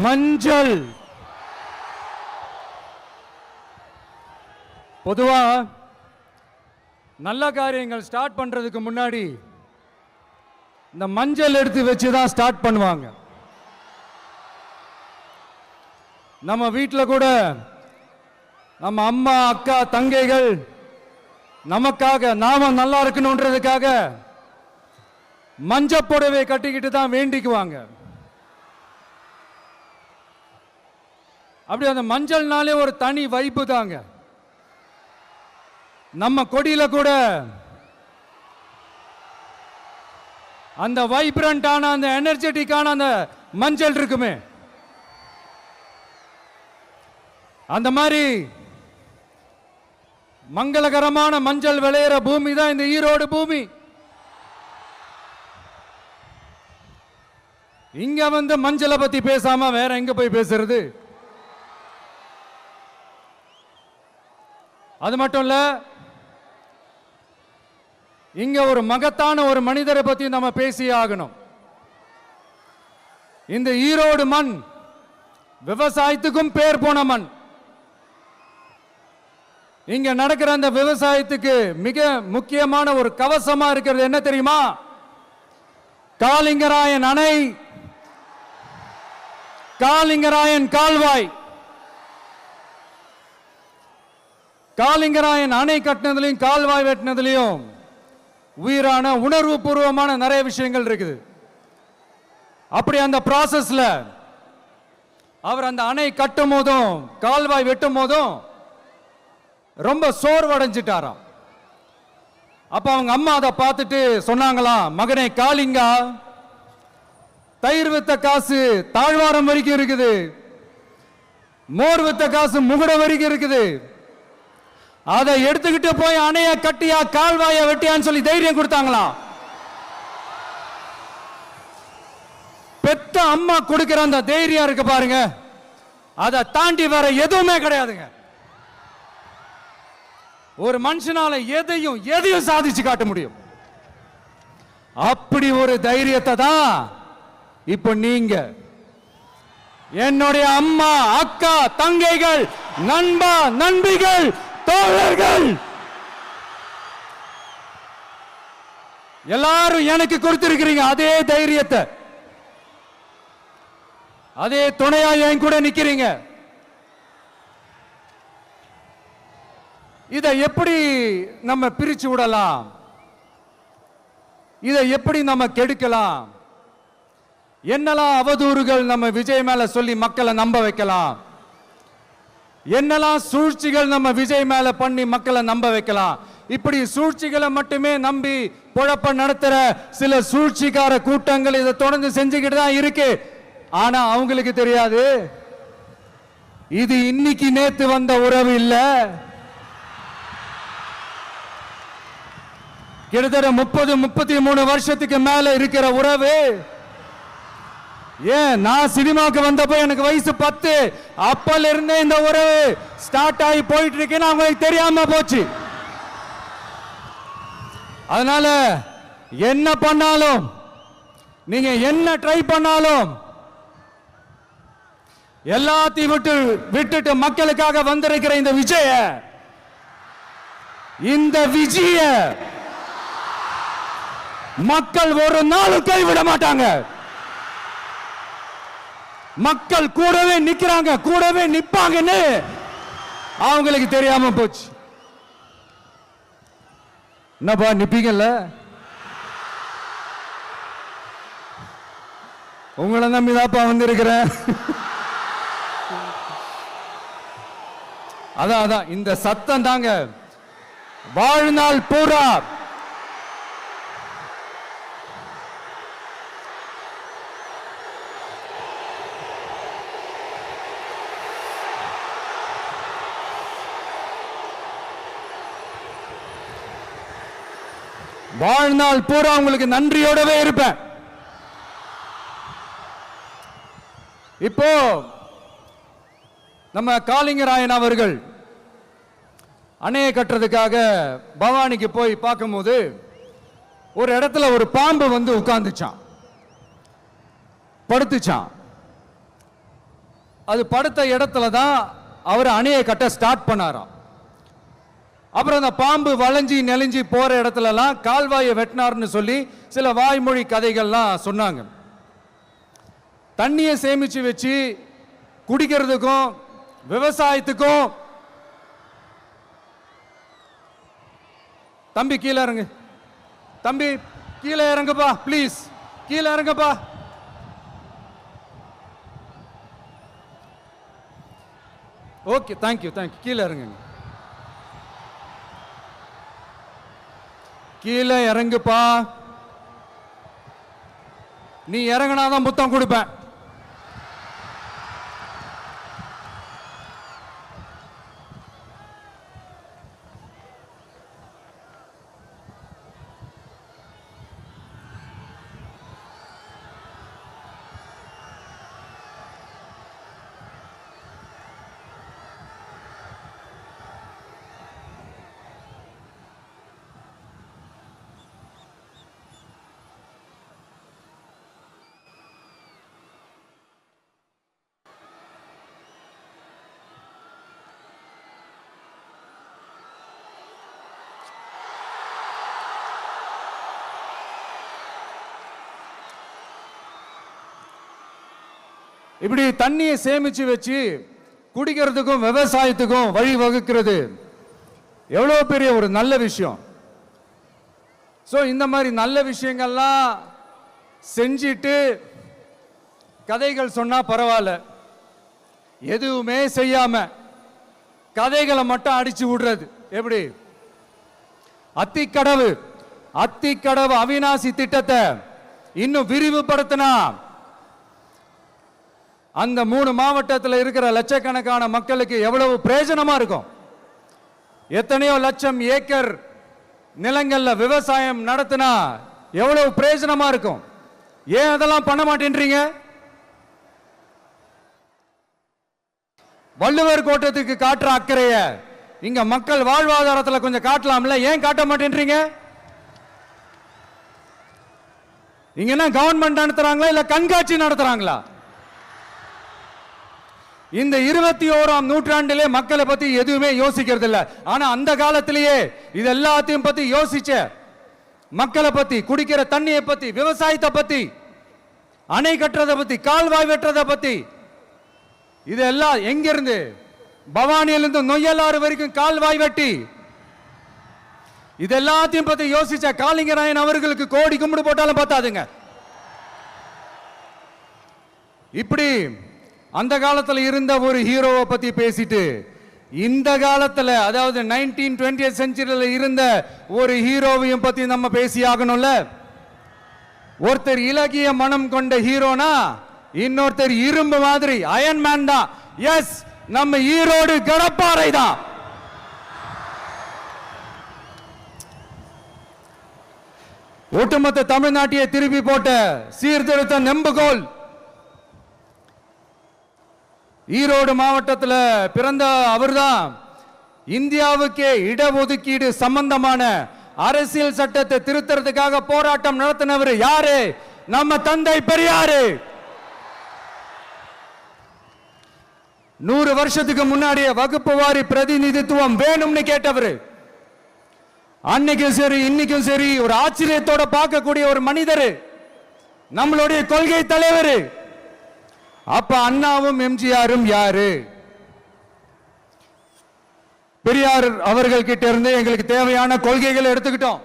மஞ்சள். பொதுவா நல்ல காரியங்கள் ஸ்டார்ட் பண்றதுக்கு முன்னாடி இந்த மஞ்சள் எடுத்து வச்சு தான் ஸ்டார்ட் பண்ணுவாங்க. நம்ம வீட்டில் கூட நம்ம அம்மா அக்கா தங்கைகள் நமக்காக நாம நல்லா இருக்கணும்ன்றதுக்காக மஞ்சள் புடவை கட்டிக்கிட்டு தான் வேண்டிக்குவாங்க. அப்படி அந்த மஞ்சள்னாலே ஒரு தனி வைப்பு தாங்க. நம்ம கொடியில கூட அந்த வைப்ரண்டான அந்த எனர்ஜெட்டிக்கான அந்த மஞ்சள் இருக்குமே, அந்த மாதிரி மங்களகரமான மஞ்சள் விளையிற பூமி தான் இந்த ஈரோடு பூமி. இங்க வந்து மஞ்சளை பத்தி பேசாம வேற எங்க போய் பேசுறது? அது மட்டும் இல்ல, இங்க ஒரு மகத்தான ஒரு மனிதரை பத்தி நம்ம பேசி ஆகணும். இந்த ஈரோடு மண் விவசாயத்துக்கும் பேர் போன மண். இங்க நடக்கிற அந்த விவசாயத்துக்கு மிக முக்கியமான ஒரு கவசமா இருக்கிறது என்ன தெரியுமா? காலிங்கராயன் அணை, காலிங்கராயன் கால்வாய். காலிங்கராயன் அணை கட்டினதுலையும் கால்வாய் வெட்டினதுலையும் உயிரான உணர்வு பூர்வமான நிறைய விஷயங்கள் இருக்குது. அப்படி அந்த ப்ராசஸ்ல அவர் அந்த அணை கட்டும் போதும் கால்வாய் வெட்டும் போதும் ரொம்ப சோர்வடைஞ்சிட்டாராம். அப்ப அவங்க அம்மா அதை பார்த்துட்டு சொன்னாங்களாம், மகனே காளிங்கா, தயிர் வித்த காசு தாழ்வாரம் வரைக்கும் இருக்குது, மோர் வித்த காசு முகுட வரைக்கும் இருக்குது, அதை எடுத்துக்கிட்டு போய் அணைய கட்டியா கால்வாய வெட்டியான்னு சொல்லி தைரியம் கொடுத்தாங்களாம். பெத்த அம்மா கொடுக்கிற அந்த தைரியம் இருக்கு பாருங்க, அதை தாண்டி வேற எதுவுமே கிடையாதுங்க. ஒரு மனுஷனால எதையும் சாதிச்சு காட்ட முடியும். அப்படி ஒரு தைரியத்தை தான் இப்ப நீங்க என்னுடைய அம்மா அக்கா தங்கைகள் நண்பா நண்பிகள் தோழர்கள் எல்லாரும் எனக்கு கொடுத்திருக்கிறீங்க. அதே தைரியத்தை, அதே துணையா என் கூட நிக்கிறீங்க. இதை எப்படி நம்ம பிரிச்சு விடலாம்? இதை எப்படி நம்ம கெடுக்கலாம்? என்னெல்லாம் அவதூறுகள் நம்ம விஜய் மேல சொல்லி மக்களை நம்ப வைக்கலாம்? என்னெல்லாம் சூழ்ச்சிகள் நம்ம விஜய் மேல பண்ணி மக்களை நம்ப வைக்கலாம்? இப்படி சூழ்ச்சிகளை மட்டுமே நம்பி பொழப்ப நடத்துற சில சூழ்ச்சிக்கார கூட்டங்கள் இதை தொடர்ந்து செஞ்சுக்கிட்டு தான் இருக்கு. ஆனா அவங்களுக்கு தெரியாது, இது இன்னைக்கு நேத்து வந்த உறவு இல்ல. கிட்டத்தட்ட 30-33 வருஷத்துக்கு மேல இருக்கிற உறவு. ஏன் நான் சினிமாக்கு வந்தப்போ எனக்கு வயசு 10, அப்பல இருந்தே இந்த உறவு ஸ்டார்ட் ஆகி போயிட்டு இருக்கேன்னு அவங்களுக்கு தெரியாம போச்சு. அதனால என்ன பண்ணாலும், நீங்க என்ன ட்ரை பண்ணாலும், எல்லாத்தையும் விட்டுட்டு மக்களுக்காக வந்திருக்கிற இந்த விஜய மக்கள் ஒரு நாளும் கைவிட மாட்டாங்க. மக்கள் கூடவே நிக்கிறாங்க, கூடவே நிப்பாங்கன்னு அவங்களுக்கு தெரியாம போச்சு. என்னப்பா நிப்பீங்கல்ல? உங்களை நம்பிதாப்பா வந்திருக்கிறேன். அதான் இந்த சத்தம் தாங்க வாழ்நாள் பூரா உங்களுக்கு நன்றியோடவே இருப்பேன். இப்போ நம்ம காளிங்கராயன் அவர்கள் அணையை கட்டுறதுக்காக பவானிக்கு போய் பார்க்கும்போது ஒரு இடத்துல ஒரு பாம்பு வந்து உட்கார்ந்துச்சான், படுத்துச்சான். அது படுத்த இடத்துல தான் அவர் அணையை கட்ட ஸ்டார்ட் பண்ணாராம். அப்புறம் அந்த பாம்பு வளைஞ்சி நெளிஞ்சி போற இடத்துலலாம் கால்வாயை வெட்டினார்னு சொல்லி சில வாய்மொழி கதைகள்லாம் சொன்னாங்க. தண்ணியை சேமிச்சு வச்சு குடிக்கிறதுக்கும் விவசாயத்துக்கும். தம்பி கீழே இறங்கு, தம்பி கீழே இறங்குப்பா, ப்ளீஸ் கீழே இறங்குப்பா. Okay, thank you thank you. கீழே இறங்குங்க, கீழே இறங்குப்பா. நீ இறங்கினாதான் முத்தம் கொடுப்பேன். இப்படி தண்ணியை சேமிச்சு வச்சு குடிக்கிறதுக்கும் விவசாயத்துக்கும் வழி வகுக்கிறது எவ்வளவு பெரிய ஒரு நல்ல விஷயம். ஸோ இந்த மாதிரி நல்ல விஷயங்கள்லாம் செஞ்சிட்டு கதைகள் சொன்னா பரவாயில்ல, எதுவுமே செய்யாம கதைகளை மட்டும் அடிச்சு விடுறது எப்படி? அத்திக்கடவு அவிநாசி திட்டத்தை இன்னும் விரிவுபடுத்தினா அந்த 3 மாவட்டத்தில் இருக்கிற லட்சக்கணக்கான மக்களுக்கு எவ்வளவு பிரயோஜனமா இருக்கும். எத்தனையோ லட்சம் ஏக்கர் நிலங்கள்ல விவசாயம் நடத்தினா எவ்வளவு பிரயோஜனமா இருக்கும். ஏன் அதெல்லாம் பண்ண மாட்டேன்றீங்க? வள்ளுவர் கோட்டத்துக்கு காட்டுற அக்கறைய இங்க மக்கள் வாழ்வாதாரத்தில் கொஞ்சம் காட்டலாம்ல, ஏன் காட்ட மாட்டேன்றீங்க? இங்க என்ன கவர்மெண்ட் நடத்துறாங்களா இல்ல கண்காட்சி நடத்துறாங்களா? இந்த 21ஆம் நூற்றாண்டிலே மக்களை பத்தி எதுவுமே யோசிக்கிறது இல்ல. ஆனா அந்த காலத்திலேயே இது எல்லாத்தையும் பத்தி யோசிச்ச மக்களை பத்தி, குடிக்கிற தண்ணியை பத்தி, விவசாயத்தை பத்தி, அணை கட்டுறதை பத்தி, கால்வாய் வெட்டுறதை பத்தி, இதெல்லாம் எங்கிருந்து? பவானியிலிருந்து நொய்யலாறு வரைக்கும் கால்வாய் வெட்டி இது எல்லாத்தையும் பத்தி யோசிச்ச காளிங்கராயன் அவர்களுக்கு கோடி கும்பிடு போட்டாலும் பார்த்தாதுங்க. இப்படி அந்த காலத்தில் இருந்த ஒரு ஹீரோவை பத்தி பேசிட்டு இந்த காலத்தில், அதாவது 1920th செஞ்சுரியில் இருந்த ஒரு ஹீரோவையும் பத்தி நம்ம பேசி ஆகணும்ல. ஒருத்தர் இலகிய மனம் கொண்ட ஹீரோனா இன்னொருத்தர் இரும்பு மாதிரி அயன் மேன் தான். எஸ், நம்ம ஈரோடு கடப்பாறை தான். ஒட்டுமொத்த தமிழ்நாட்டையே திருப்பி போட்ட சீர்திருத்த நெம்புகோல். ஈரோடு மாவட்டத்தில் பிறந்த அவர்தான் இந்தியாவுக்கே இடஒதுக்கீடு சம்பந்தமான அரசியல் சட்டத்தை திருத்தறதுக்காக போராட்டம் நடத்தினவர் யாரு? நம்ம தந்தை பெரியாரு. 100 வருஷத்துக்கு முன்னாடியே வகுப்பு வாரி பிரதிநிதித்துவம் வேணும்னு கேட்டவர். அன்னைக்கும் சரி இன்னைக்கும் சரி ஒரு ஆச்சரியத்தோட பார்க்கக்கூடிய ஒரு மனிதர், நம்மளுடைய கொள்கை தலைவர். அப்ப அண்ணாவும் எம்ஜிஆரும் யாரு? பெரியார் அவர்கள் கிட்ட இருந்து எங்களுக்கு தேவையான கொள்கைகளை எடுத்துக்கிட்டோம்.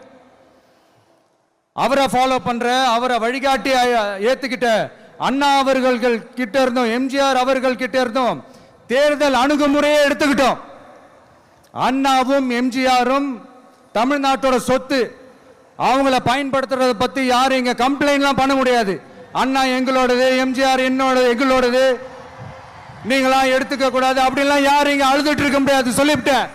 அவரை ஃபாலோ பண்ற, அவரை வழிகாட்டி ஏத்துக்கிட்ட அண்ணா அவர்கள் கிட்ட இருந்தோம், எம்ஜிஆர் அவர்கள் கிட்ட இருந்தோம் தேர்தல் அணுகுமுறையை எடுத்துக்கிட்டோம். அண்ணாவும் எம்ஜிஆரும் தமிழ்நாட்டோட சொத்து. அவங்கள பயன்படுத்துறத பத்தி யாரும் இங்க கம்ப்ளைண்ட்லாம் பண்ண முடியாது. அண்ணா எங்களோடது, எம்ஜிஆர் எங்களோடது, நீங்களா எடுத்துக்க கூடாது அப்படிலாம் யாரும் இங்க அழுதுட்டு இருக்க முடியாது, சொல்லிவிட்டேன்.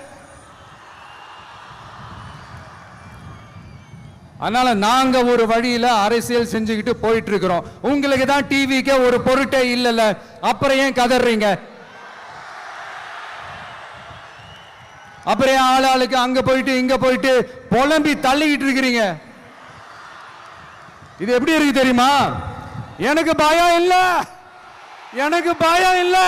அதனால நாங்க ஒரு வழியில அரசியல் செஞ்சுக்கிட்டு போயிட்டு இருக்கிறோம். உங்களுக்கு தான் டிவிக்கு ஒரு பொருட்டே இல்லைல்ல, அப்புறம் ஏன் கதறீங்க? அப்புறம் ஆளாளுக்கு அங்க போயிட்டு இங்க போயிட்டு புலம்பி தள்ளிக்கிட்டு இருக்கிறீங்க. இது எப்படி இருக்கு தெரியுமா? எனக்கு பயம் இல்ல, எனக்கு பயம் இல்ல.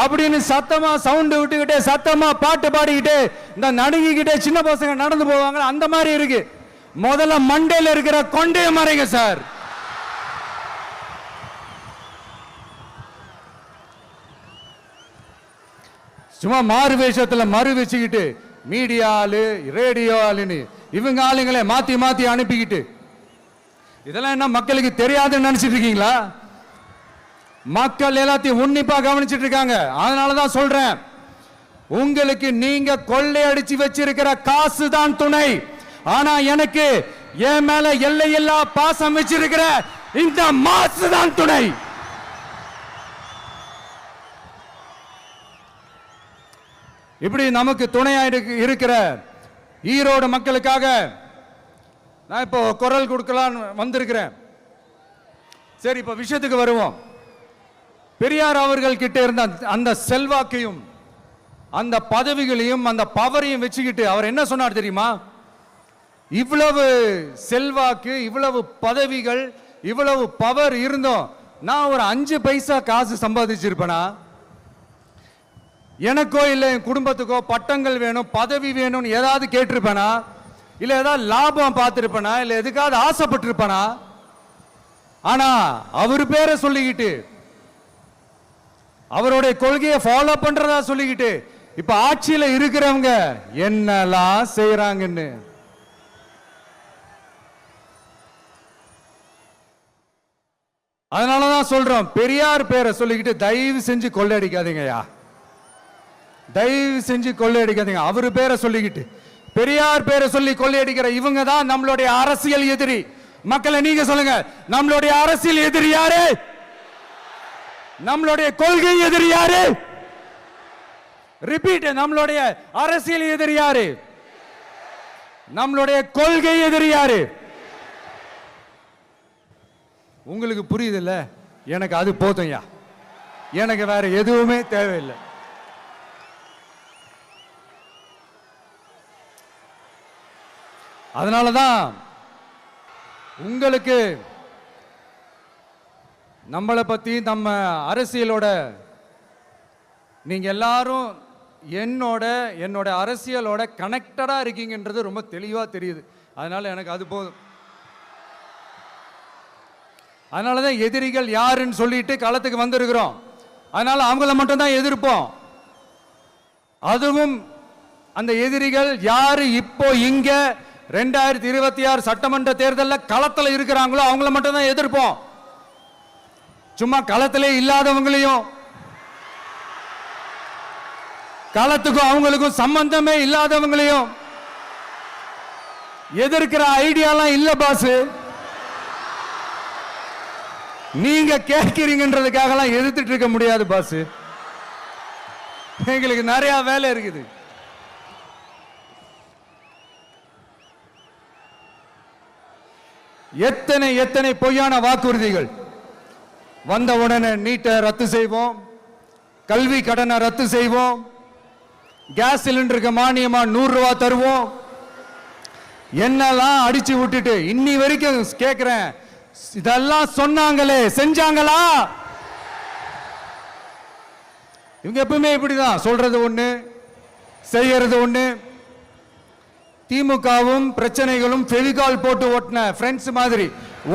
அப்படின்னு சத்தமா சவுண்ட் விட்டுக்கிட்டே சத்தமா பாட்டு பாடிக்கிட்டே இந்த நடுங்கிக்கிட்டே சின்ன பசங்க நடந்து போவாங்க. அந்த மாதிரி இருக்கு. முதல்ல மண்டையில இருக்கிற கொண்டைய மறைங்க சார். சும்மா மாறு வேஷத்துல மறு வச்சுக்கிட்டு மீடியா ஆளு ரேடியோ ஆளுன்னு இவங்க ஆளுங்களே மாத்தி மாத்தி அனுப்பிக்கிட்டு இதெல்லாம் என்ன மக்களுக்கு தெரியாதுன்னு நினைச்சிட்டு இருக்கீங்களா? மக்கள் எல்லாத்தையும் உன்னிப்பா கவனிச்சிட்டு இருக்காங்க. அதனாலதான் சொல்றேன், உங்களுக்கு நீங்க கொள்ளையடிச்சு வச்சிருக்கிற காசு தான் துணை. ஆனா எனக்கு என் மேல எல்லையில்லா பாசம் வச்சிருக்கிற இந்த மாசு தான் துணை. இப்படி நமக்கு துணையா இருக்கிற ஈரோடு மக்களுக்காக நான் இப்போ குரல் கொடுக்கலான்னு வந்திருக்கிறேன். சரி, இப்போ விஷயத்துக்கு வருவோம். பெரியார் அவர்கள் கிட்ட இருந்த அந்த செல்வாக்கையும் அந்த பதவிகளையும் அந்த பவரையும் வச்சுக்கிட்டு அவர் என்ன சொன்னார் தெரியுமா? இவ்வளவு செல்வாக்கு, இவ்வளவு பதவிகள், இவ்வளவு பவர் இருந்தோம் நான் ஒரு 5 பைசா காசு சம்பாதிச்சிருப்பேனா? எனக்கோ இல்லை என் குடும்பத்துக்கோ பட்டங்கள் வேணும் பதவி வேணும்னு ஏதாவது கேட்டிருப்பேனா? இல்லை ஏதாவது லாபம் பார்த்துருப்பேனா? இல்லை எதுக்காவது ஆசைப்பட்டிருப்பேனா? ஆனா அவர் பேரை சொல்லிக்கிட்டு அவருடைய கொள்கையை ஃபாலோ பண்றதா சொல்லிக்கிட்டு இப்ப ஆட்சியில இருக்கிறவங்க என்னெல்லாம் செய்யறாங்கன்னு அதனாலதான் சொல்றோம், பெரியார் பேரை சொல்லிக்கிட்டு தயவு செஞ்சு கொள்ளையடிக்காதீங்கயா, தயவு செஞ்சு கொள்ளையடிக்காதீங்க. அவரு பேரை சொல்லிக்கிட்டு பெரியார் பேரை சொல்லி கொள்ளையடிக்கிற இவங்க தான் நம்மளுடைய அரசியல் எதிரி. மக்களை நீங்க சொல்லுங்க, நம்மளுடைய அரசியல் எதிரி யாரு? நம்மளுடைய கொள்கை எதிரி யாரு? ரிப்பீட், நம்மளுடைய அரசியல் எதிரி யாரு? நம்மளுடைய கொள்கை எதிரி யாரு? உங்களுக்கு புரியுது இல்ல? எனக்கு அது போதும்யா, எனக்கு வேற எதுவுமே தேவையில்லை. அதனாலதான் உங்களுக்கு நம்மளை பத்தி நம்ம அரசியலோட நீங்க எல்லாரும் என்னோட அரசியலோட கனெக்டடா இருக்கீங்கன்றது ரொம்ப தெளிவா தெரியுது. அதனால எனக்கு அது போதும். அதனாலதான் எதிரிகள் யாருன்னு சொல்லிட்டு களத்துக்கு வந்திருக்கிறோம். அதனால அவங்கள மட்டும் தான் எதிர்ப்போம். அதுவும் அந்த எதிரிகள் யாரு இப்போ இங்க 2026 சட்டமன்ற தேர்தலில் களத்தில் இருக்கிறாங்களோ அவங்கள மட்டும் தான் எதிர்ப்போம். சும்மா களத்திலே இல்லாதவங்களையும் களத்துக்கும் அவங்களுக்கும் சம்பந்தமே இல்லாதவங்களையும் எதிர்க்கிற ஐடியாலாம் இல்ல பாஸ். நீங்க கேட்கிறீங்கன்றதுக்காக எதிர்த்துட்டு இருக்க முடியாது பாஸ். எங்களுக்கு நிறைய வேலை இருக்குது. எத்தனை எத்தனை பொய்யான வாக்குறுதிகள். வந்த உடனே நீட்டை ரத்து செய்வோம், கல்வி கடனை ரத்து செய்வோம், கேஸ் சிலிண்டருக்கு மானியமா 100 ரூபாய் தருவோம், என்னெல்லாம் அடிச்சு விட்டுட்டு இன்னி வரைக்கும் கேட்கிறேன், இதெல்லாம் சொன்னாங்களே செஞ்சாங்களா? இவங்க எப்பவுமே இப்படிதான், சொல்றது ஒண்ணு செய்யறது ஒண்ணு. திமுகவும் பிரச்சனைகளும் ஃபெவிகால் போட்டு ஓட்டின ஃப்ரெண்ட்ஸ் மாதிரி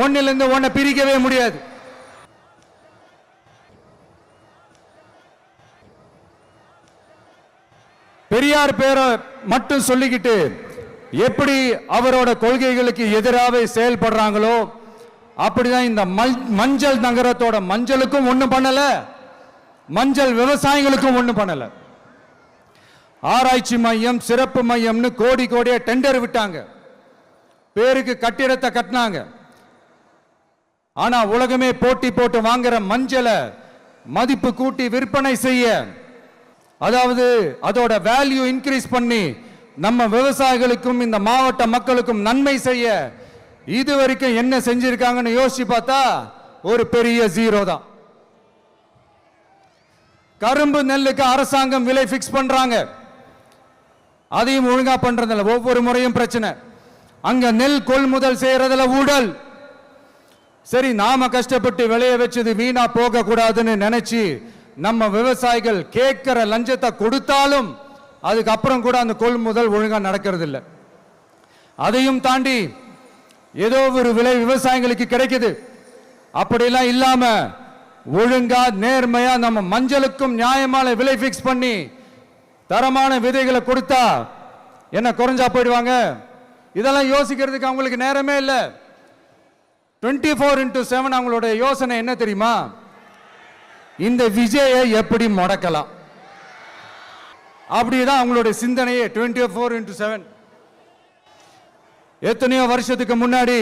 ஒன்னில இருந்து ஒன்ன பிரிக்கவே முடியாது. பெரியார் பேரை மட்டும் சொல்லிக்கிட்டு எப்படி அவரோட கொள்கைகளுக்கு எதிராக செயல்படுறாங்களோ அப்படிதான் இந்த மஞ்சள் நகரத்தோட மஞ்சளுக்கும் ஒண்ணும் பண்ணல, மஞ்சள் விவசாயிகளுக்கும் ஒண்ணும் பண்ணல. ஆராய்ச்சி மையம் சிறப்பு மையம்னு கோடி கோடியா டெண்டர் விட்டாங்க, பேருக்கு கட்டிடத்தை கட்டினாங்க. ஆனா உலகமே போட்டி போட்டு வாங்குற மஞ்சளை மதிப்பு கூட்டி விற்பனை செய்ய, அதாவது அதோட வேல்யூ இன்க்ரீஸ் பண்ணி நம்ம விவசாயிகளுக்கும் இந்த மாவட்ட மக்களுக்கும் நன்மை செய்ய இது வரைக்கும் என்ன செஞ்சிருக்காங்கன்னு யோசிச்சு பார்த்தா ஒரு பெரிய ஜீரோ தான். கரும்பு நெல்லுக்கு அரசாங்கம் விலை பிக்ஸ் பண்றாங்க, அதையும் ஒழுங்கா பண்றதில்ல, ஒவ்வொரு முறையும் பிரச்சனை. அங்க நெல் கொள்முதல் செய்யறதுல ஊழல். சரி, நாம கஷ்டப்பட்டு விளைய வச்சது வீணா போக கூடாதுன்னு நினைச்சு நம்ம விவசாயிகள் கேட்கிற லஞ்சத்தை கொடுத்தாலும் அதுக்கப்புறம் கூட அந்த கொள்முதல் ஒழுங்கா நடக்கிறது இல்லை. அதையும் தாண்டி ஏதோ ஒரு விலை விவசாயிகளுக்கு கிடைக்குது. அப்படிலாம் இல்லாம ஒழுங்கா நேர்மையா நம்ம மஞ்சளுக்கும் நியாயமான விலை பிக்ஸ் பண்ணி தரமான விதைகளை கொடுத்தா என்ன குறைஞ்சா போயிடுவாங்க? இதெல்லாம் யோசிக்கிறதுக்கு அவங்களுக்கு நேரமே இல்லை. 24x7 அவங்களோட யோசனை என்ன தெரியுமா? இந்த விஜயை எப்படி முடக்கலாம், அப்படிதான் அவங்களுடைய சிந்தனையே. 24x7. எத்தனையோ வருஷத்துக்கு முன்னாடி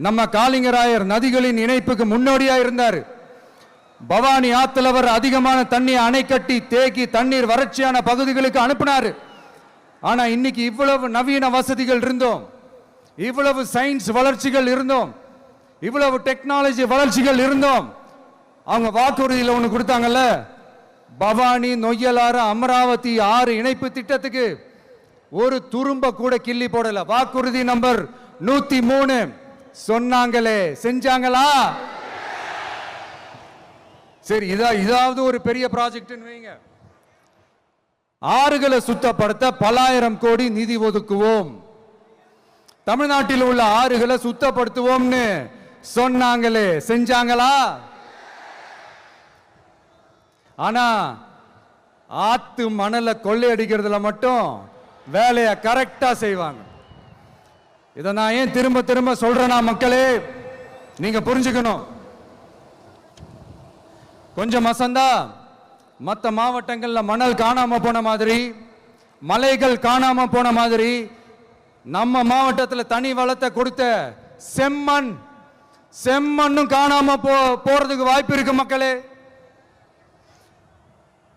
நம்ம காளிங்கராயர் நதிகளின் இணைப்புக்கு முன்னோடியா இருந்தார். பவானி ஆத்துல வர அதிகமான தண்ணீர் அணை கட்டி தேக்கி தண்ணீர் வறட்சியான பகுதிகளுக்கு அனுப்பினார். ஆனா இன்னைக்கு இவ்வளவு நவீன வசதிகள் இருந்தோம், இவ்வளவு சயின்ஸ் வளர்ச்சிகள் இருந்தோம், இவ்வளவு டெக்னாலஜி வளர்ச்சிகள் இருந்தோம், அவங்க வாக்குறுதியில் ஒன்று கொடுத்தாங்கல்ல, பவானி நொய்யலாறு அமராவதி 6 இணைப்பு திட்டத்துக்கு ஒரு துரும்ப கூட கிள்ளி போடல. வாக்குறுதி நம்பர் 103 சொன்னாங்களே, செஞ்சாங்களா? சரி, இதாவது ஒரு பெரிய ப்ராஜெக்ட் வைங்க. ஆறுகளை சுத்தப்படுத்த பல்லாயிரம் கோடி நிதி ஒதுக்குவோம், தமிழ்நாட்டில் உள்ள ஆறுகளை சுத்தப்படுத்துவோம்னு சொன்னாங்களே, செஞ்சாங்களா? ஆனா ஆத்து மணலை கொள்ளையடிக்கிறதுல மட்டும் வேலையை கரெக்டா செய்வாங்க. இதை நான் ஏன் திரும்ப திரும்ப சொல்றேன்னா, மக்களே நீங்க புரிஞ்சுக்கணும். கொஞ்சம் மசந்தா மற்ற மாவட்டங்கள்ல மணல் காணாம போன மாதிரி, மலைகள் காணாம போன மாதிரி, நம்ம மாவட்டத்தில் தனி வளத்தை கொடுத்த செம்மண்ணும் காணாம போறதுக்கு வாய்ப்பு இருக்கு மக்களே.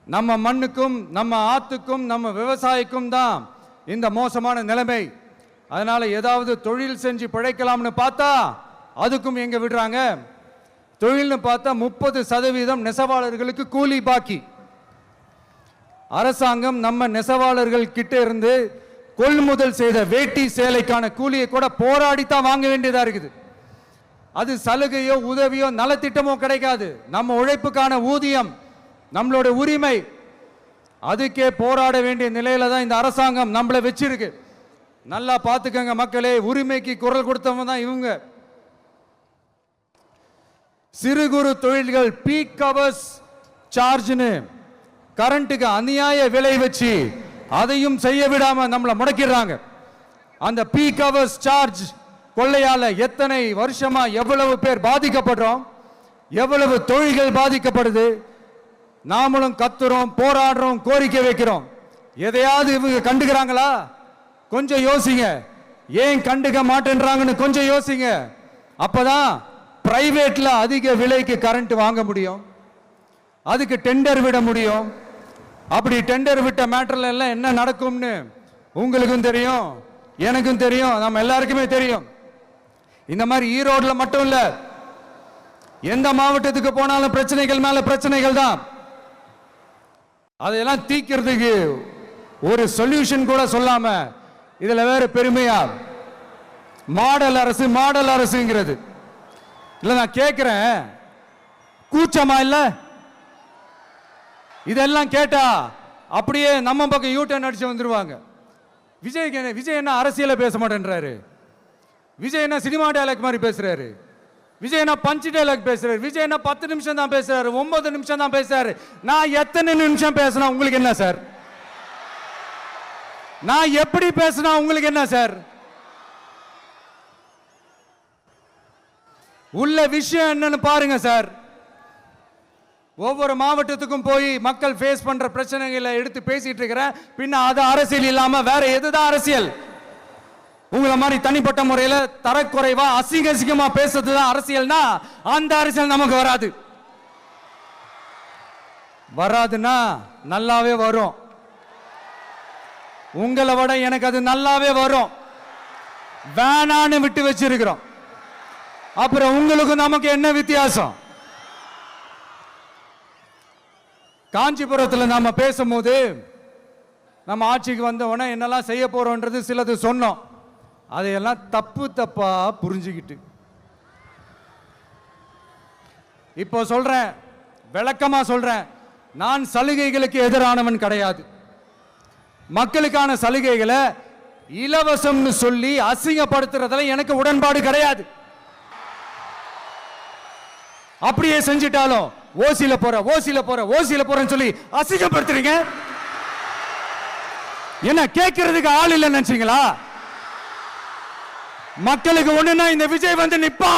நம்ம மண்ணுக்கும் நம்ம ஆத்துக்கும் நம்ம விவசாயிக்கும் தான் இந்த மோசமான நிலைமை. அதனால ஏதாவது தொழில் செஞ்சு பிழைக்கலாம்னு பார்த்தா அதுக்கும் எங்க விடுறாங்க? தொழில்னு பார்த்தா 30% நெசவாளர்களுக்கு கூலி பாக்கி. அரசாங்கம் நம்ம நெசவாளர்கள் கிட்ட இருந்து கொள்முதல் செய்த வேட்டி சேலைக்கான கூலியை கூட போராடித்தான் வாங்க வேண்டியதா இருக்குது. அது சலுகையோ உதவியோ நலத்திட்டமோ கிடைக்காது. நம்ம உழைப்புக்கான ஊதியம், நம்மளோட உரிமை, அதுக்கே போராட வேண்டிய நிலையில தான் இந்த அரசாங்கம் நம்மளை வச்சிருக்கு. நல்லா பார்த்துக்கங்க மக்களே, உரிமைக்கு குரல் கொடுத்தவங்க தான் இவங்க. சிறு குறு தொழில்கள் பீக் ஹவர்ஸ் சார்ஜ்னு கரண்ட்டுக்கு அநியாய விலை வச்சு அதையும் செய்ய விடாம நம்மளை முடக்கிடுறாங்க. அந்த பீக் ஹவர்ஸ் சார்ஜ் கொள்ளையால எத்தனை வருஷமா எவ்வளவு பேர் பாதிக்கப்படுறோம், எவ்வளவு தொழில்கள் பாதிக்கப்படுது. நாமளும் கத்துறோம், போராடுறோம், கோரிக்கை வைக்கிறோம். எதையாவது இவங்க கண்டுக்கிறாங்களா? கொஞ்சம் யோசிங்க. ஏன் கண்டுக்க மாட்டேன்றாங்கன்னு கொஞ்சம் யோசிங்க. அப்பதான் பிரைவேட்ல அதிக விலைக்கு கரண்ட் வாங்க முடியும், அதுக்கு டெண்டர் விட முடியும். அப்படி டெண்டர் விட்ட மேட்டர்ல எல்லாம் என்ன நடக்கும்னு உங்களுக்கும் தெரியும், எனக்கும் தெரியும், நம்ம எல்லாருக்குமே தெரியும். இந்த மாதிரி ஈரோடுல மட்டும் இல்ல, எந்த மாவட்டத்துக்கு போனாலும் பிரச்சனைகள் மேல பிரச்சனைகள் தான். அதையெல்லாம் தீக்கிறதுக்கு ஒரு சொல்யூஷன் கூட சொல்லாம இதுல வேற பெருமையா மாடல் அரசு மாடல் அரசுங்கிறது. இல்ல நான் கேட்கிறேன், கூச்சமா இல்ல? இதெல்லாம் கேட்டா அப்படியே நம்ம பக்கம் யூட்டர்ன் அடிச்சு வந்துருவாங்க. விஜய் என்ன அரசியல பேச மாட்டேன்றாரு, விஜய் என்ன சினிமா டயலாக் மாதிரி பேசுறாரு, விஜய் என்ன பஞ்ச் டயலாக் பேசுறாரு, விஜய் என்ன 10 நிமிஷம் தான் பேசுறாரு, 9 நிமிஷம் தான் பேசுறாரு. நான் எத்தனை நிமிஷம் பேசினா உங்களுக்கு என்ன சார்? நான் எப்படி பேசினா உங்களுக்கு என்ன சார்? உள்ள விஷயம் என்னன்னு பாருங்க சார். ஒவ்வொரு மாவட்டத்துக்கும் போய் மக்கள் ஃபேஸ் பண்ற பிரச்சனைகளை எடுத்து பேசிட்டு இருக்கிறேன். பின்ன அது அரசியல் இல்லாம வேற எதுதான் அரசியல்? உங்களை மாதிரி தனிப்பட்ட முறையில தரக்குறைவா அசிங்கமா பேசுறதுதான் அரசியல்னா அந்த அரசியல் நமக்கு வராது. வராதுன்னா நல்லாவே வரும். உங்களை விட எனக்கு அது நல்லாவே வரும். வேணான்னு விட்டு வச்சிருக்கிறோம். அப்புறம் உங்களுக்கு நமக்கு என்ன வித்தியாசம்? காஞ்சிபுரத்தில் நாம பேசும்போது நம்ம ஆட்சிக்கு வந்த உடனே என்னெல்லாம் செய்ய போறோம்ன்றது சிலது சொன்னோம். அதையெல்லாம் தப்பா புரிஞ்சுக்கிட்டு இப்போ சொல்றேன், விளக்கமா சொல்றேன், நான் சலுகைகளுக்கு எதிரானவன் கிடையாது. மக்களுக்கான சலுகைகளை இலவசம்னு சொல்லி அசிங்கப்படுத்துறதுல எனக்கு உடன்பாடு கிடையாது. அப்படியே செஞ்சிட்டாலும் ஓசில போறேன்னு சொல்லி அசிங்கப்படுத்துறீங்க. என்ன கேட்கறதுக்கு ஆள் இல்லைன்னு நினைச்சீங்களா? மக்களுக்கு ஒண்ணுன்னா இந்த விஜய் வந்து நிப்பா,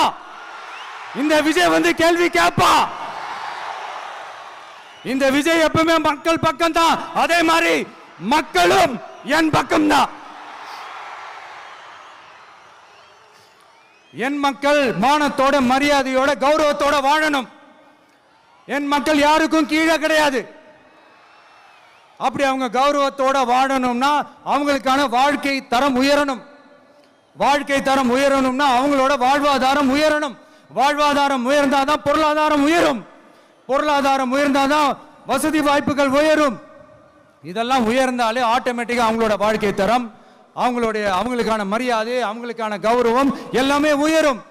இந்த விஜய் வந்து கேள்வி கேட்பா. இந்த விஜய் எப்பவுமே மக்கள் பக்கம் தான், அதே மாதிரி மக்களும் என் பக்கம் தான். என் மக்கள் மானத்தோட மரியாதையோட கௌரவத்தோட வாழணும். என் மக்கள் யாருக்கும் கீழே கிடையாது. அப்படி அவங்க கௌரவத்தோட வாழணும்னா அவங்களுக்கான வாழ்க்கை தரம் உயரணும். வாழ்க்கை தரம் உயரணும்னா அவங்களோட வாழ்வாதாரம் உயரணும். வாழ்வாதாரம் உயர்ந்தாதான் பொருளாதாரம் உயரும். பொருளாதாரம் உயர்ந்தாதான் வசதி வாய்ப்புகள் உயரும். இதெல்லாம் உயர்ந்தாலே ஆட்டோமேட்டிக்கா அவங்களோட வாழ்க்கை தரம், அவங்களுக்கான மரியாதை, அவங்களுக்கான கௌரவம் எல்லாமே உயரும்.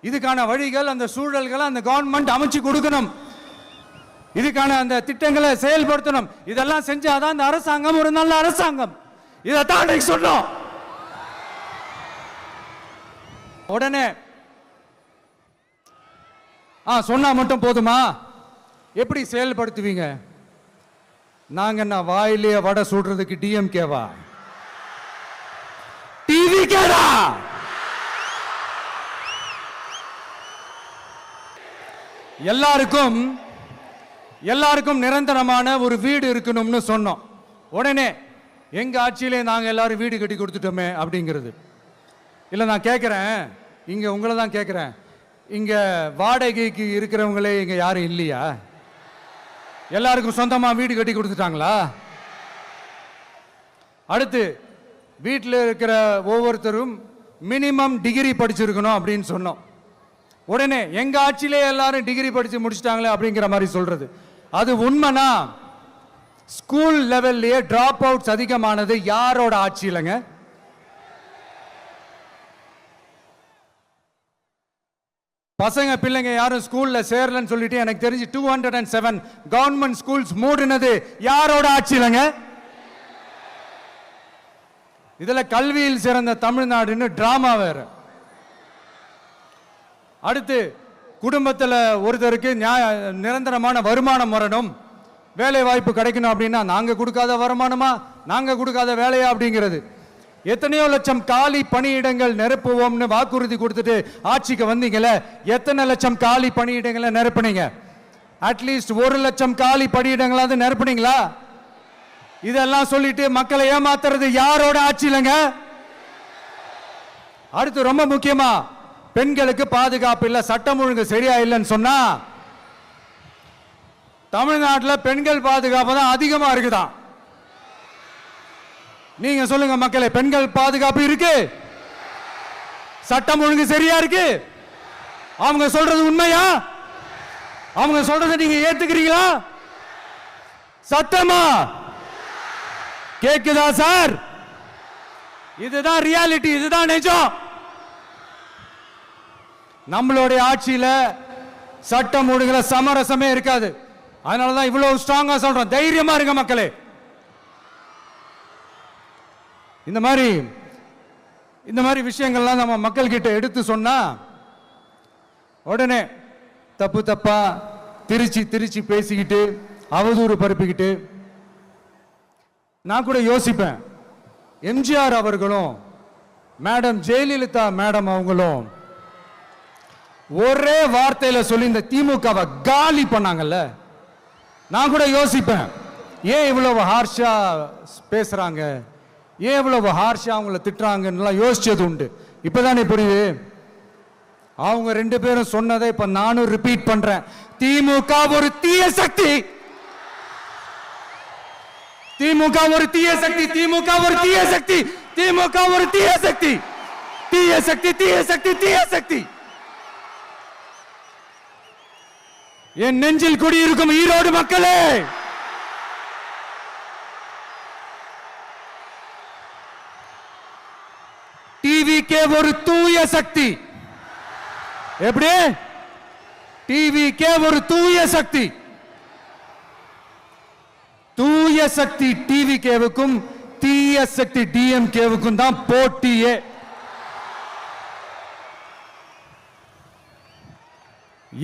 இதுக்கான வழிகள், அந்த சூழல்களை அந்த கவர்மெண்ட் அமைச்சு கொடுக்கணும். இதுக்கான அந்த திட்டங்களை செயல்படுத்தணும். இதெல்லாம் செஞ்சாதான் அந்த அரசாங்கம் ஒரு நல்ல அரசாங்கம். இதைத்தான் சொன்னோம். உடனே சொன்னா மட்டும் போதுமா? எப்படி செயல்படுத்துவீங்க? நாங்க என்ன வாயிலேயே வடை சுடுறதுக்கு டிஎம்கேவா? டிவி கேடா? எல்லாருக்கும் நிரந்தரமான ஒரு வீடு இருக்கணும்னு சொன்னோம். உடனே எங்க ஆட்சியிலே நாங்க எல்லாரும் வீடு கட்டி கொடுத்துட்டோமே அப்படிங்கிறது இல்ல. நான் கேட்கிறேன், இங்க உங்களை தான் கேட்கிறேன், இங்க வாடகைக்கு இருக்கிறவங்களே இங்க யாரும் இல்லையா? எல்லாருக்கும் சொந்தமா வீடு கட்டி கொடுத்துட்டாங்களா? அடுத்து வீட்டில் இருக்கிற ஒவ்வொருத்தரும் மினிமம் டிகிரி படிச்சிருக்கணும் அப்படின்னு சொன்னோம். உடனே எங்க ஆட்சியிலே எல்லாரும் டிகிரி படிச்சு முடிச்சிட்டாங்களே அப்படிங்கிற மாதிரி சொல்றது அது உண்மைனா? ஸ்கூல் லெவல்லையே டிராப் அவுட்ஸ் அதிகமானது யாரோட ஆட்சியிலங்க? பசங்க பிள்ளைங்க யாரும் ஸ்கூல்ல சேரலன்னு சொல்லிட்டு எனக்கு தெரிஞ்சு 207 கவர்மெண்ட் ஸ்கூல்ஸ் மூடினது யாரோட ஆட்சியிலங்க? இதுல கல்வியில் சிறந்த தமிழ்நாடுன்னு டிராமா வேற. அடுத்து குடும்பத்தில் ஒருத்தருக்கு நிரந்தரமான வருமானம் வரணும், வேலை வாய்ப்பு கிடைக்கணும் அப்படின்னா நாங்க கொடுக்காத வருமானமா, நாங்க கொடுக்காத வேலையா அப்படிங்கிறது. எத்தனையோ லட்சம் காலி பணியிடங்கள் நிரப்புவோம்னு வாக்குறுதி கொடுத்துட்டு ஆட்சிக்கு வந்தீங்கல்ல, எத்தனை லட்சம் காலி பணியிடங்களை நிரப்புனீங்க? அட்லீஸ்ட் 1 லட்சம் காலி பணியிடங்களாவது நிரப்புனீங்களா? இதெல்லாம் சொல்லிட்டு மக்களை ஏமாத்துறது யாரோட ஆட்சியிலங்க? அடுத்து ரொம்ப முக்கியமா, பெண்களுக்கு பாதுகாப்பு இல்ல, சட்டம் ஒழுங்கு சரியா இல்லைன்னு சொன்னா தமிழ்நாட்டில் பெண்கள் பாதுகாப்பு தான் அதிகமா இருக்குதான். நீங்க சொல்லுங்க மக்களே, பெண்கள் பாதுகாப்பு இருக்கு? சட்டம் ஒழுங்கு சரியா இருக்கு? அவங்க சொல்றது உண்மையா? அவங்க சொல்றதை நீங்க ஏத்துக்கிறீங்களா? சத்தமா கேக்குதா சார்? இதுதான் ரியாலிட்டி, இதுதான் நிஜம். நம்மளுடைய ஆட்சியில சட்டம் ஒழுங்குல சமரசமே இருக்காது. அதனாலதான் இவ்வளவு ஸ்ட்ராங்கா சொல்றோம், தைரியமா இருங்க மக்களே. இந்த மாதிரி விஷயங்கள்லாம் நம்ம மக்கள் கிட்ட எடுத்து சொன்னா உடனே தப்பா திருச்சி பேசிக்கிட்டு அவதூறு பரப்பிக்கிட்டு. நான் கூட யோசிப்பேன், எம்ஜிஆர் அவர்களும் மேடம் ஜெயலலிதா மேடம் அவங்களும் ஒரே வார்த்தையில சொல்லி இந்த திமுகவை காலி பண்ணாங்கல்ல. நான் கூட யோசிப்பேன், ஏன் இவ்வளவு ஹார்ஷா பேசுறாங்க, ஏன் இவ்வளவு ஹார்ஷா அவங்கள திட்டுறாங்கன்னு யோசிச்சது உண்டு. இப்பதானே புரியுது. அவங்க 2 பேரும் சொன்னதை இப்ப நானும் ரிப்பீட் பண்றேன். திமுக ஒரு தீய சக்தி, திமுக ஒரு தீய சக்தி, திமுக ஒரு தீய சக்தி, திமுக ஒரு தீய சக்தி, தீய சக்தி, தீய சக்தி, தீய சக்தி. என் நெஞ்சில் குடியிருக்கும் ஈரோடு மக்களே, டிவிக்கே ஒரு தூய சக்தி. எப்படி டிவிகே ஒரு தூய சக்தி. தூய சக்தி டிவிகேவுக்கும் தீய சக்தி டிஎம்கேவுக்கும் தான் போட்டியே.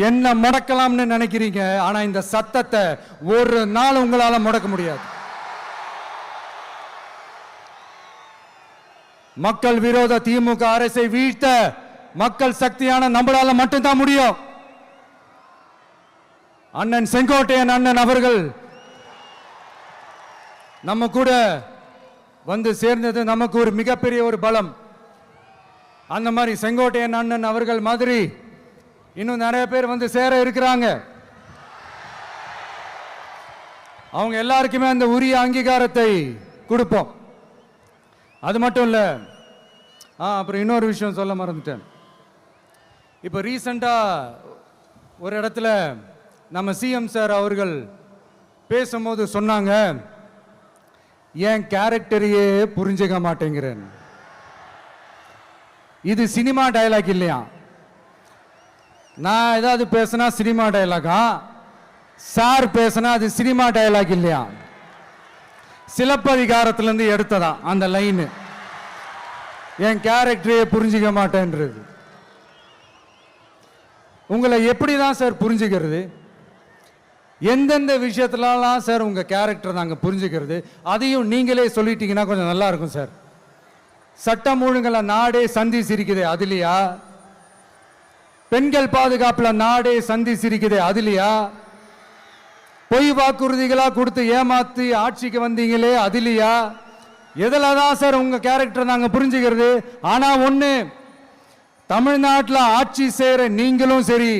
என்ன முடக்கலாம்னு நினைக்கிறீங்க, ஆனா இந்த சத்தத்தை ஒரு நாள் உங்களால முடக்க முடியாது. மக்கள் விரோத திமுக அரசை வீழ்த்த மக்கள் சக்தியான நம்மளால மட்டும்தான் முடியும். அண்ணன் செங்கோட்டையன் அண்ணன் அவர்கள் நம்ம கூட வந்து சேர்ந்தது நமக்கு ஒரு மிகப்பெரிய ஒரு பலம். அந்த மாதிரி செங்கோட்டையன் அண்ணன் அவர்கள் மாதிரி இன்னும் நிறைய பேர் வந்து சேர இருக்கிறாங்க. அவங்க எல்லாருக்குமே அந்த உரிய அங்கீகாரத்தை கொடுப்போம். அது மட்டும் இல்ல, அப்புறம் இன்னொரு விஷயம் சொல்ல மறந்துட்டேன். இப்போ ரீசண்டா ஒரு இடத்துல நம்ம சிஎம் சார் அவர்கள் பேசும்போது சொன்னாங்க, என் கேரக்டரையே புரிஞ்சுக்க மாட்டேங்கிறேன். இது சினிமா டயலாக் இல்லையா? நான் ஏதாவது பேசினா சினிமா டயலாகா? சார் பேசினா அது சினிமா டயலாக் இல்லையா? சிலப்பதிகாரத்திலிருந்து எடுத்ததா அந்த லைன். என் கேரக்டரையே புரிஞ்சுக்க மாட்டேன்றது. உங்களை எப்படி தான் சார் புரிஞ்சுக்கிறது? எந்தெந்த விஷயத்துலலாம் சார் உங்க கேரக்டர் நாங்கள் புரிஞ்சுக்கிறது? அதையும் நீங்களே சொல்லிட்டீங்கன்னா கொஞ்சம் நல்லா இருக்கும் சார். சட்டம் ஒழுங்குல நாடே சந்தி சிரிக்குது அதுலையா? பெண்கள் பாதுகாப்புல நாடே சந்தி சிரிக்குது அதுலையா? பொய் வாக்குறுதிகளா கொடுத்து ஏமாத்தி ஆட்சிக்கு வந்தீங்களே அதுலையா? எதுல தான் சார் உங்க கேரக்டர் நாங்க புரிஞ்சுக்கிறது? ஆனா ஒண்ணு, தமிழ்நாட்டில் ஆட்சி செய்யற நீங்களும் சரி,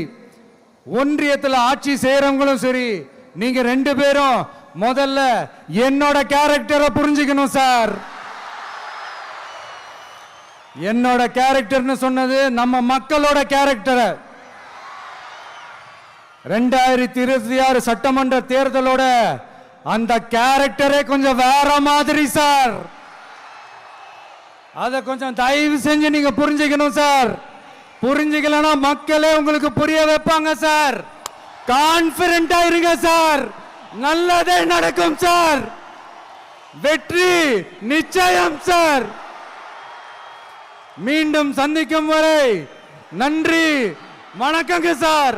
ஒன்றியத்தில் ஆட்சி செய்யறவங்களும் சரி, நீங்க ரெண்டு பேரும் முதல்ல என்னோட கேரக்டரை புரிஞ்சுக்கணும் சார். என்னோட கேரக்டர்னு சொன்னது நம்ம மக்களோட கேரக்டரை. 2026 சட்டமன்ற தேர்தலோட அந்த கேரக்டரே கொஞ்சம் வேற மாதிரி சார். அதை கொஞ்சம் தயவு செஞ்சு நீங்க புரிஞ்சுக்கணும் சார். புரிஞ்சுக்கலன்னா மக்களே உங்களுக்கு புரிய வைப்பாங்க சார். கான்பிடென்டா இருங்க சார், நல்லதே நடக்கும் சார். வெற்றி நிச்சயம் சார். மீண்டும் சந்திக்கும் வரை நன்றி, வணக்கங்க சார்.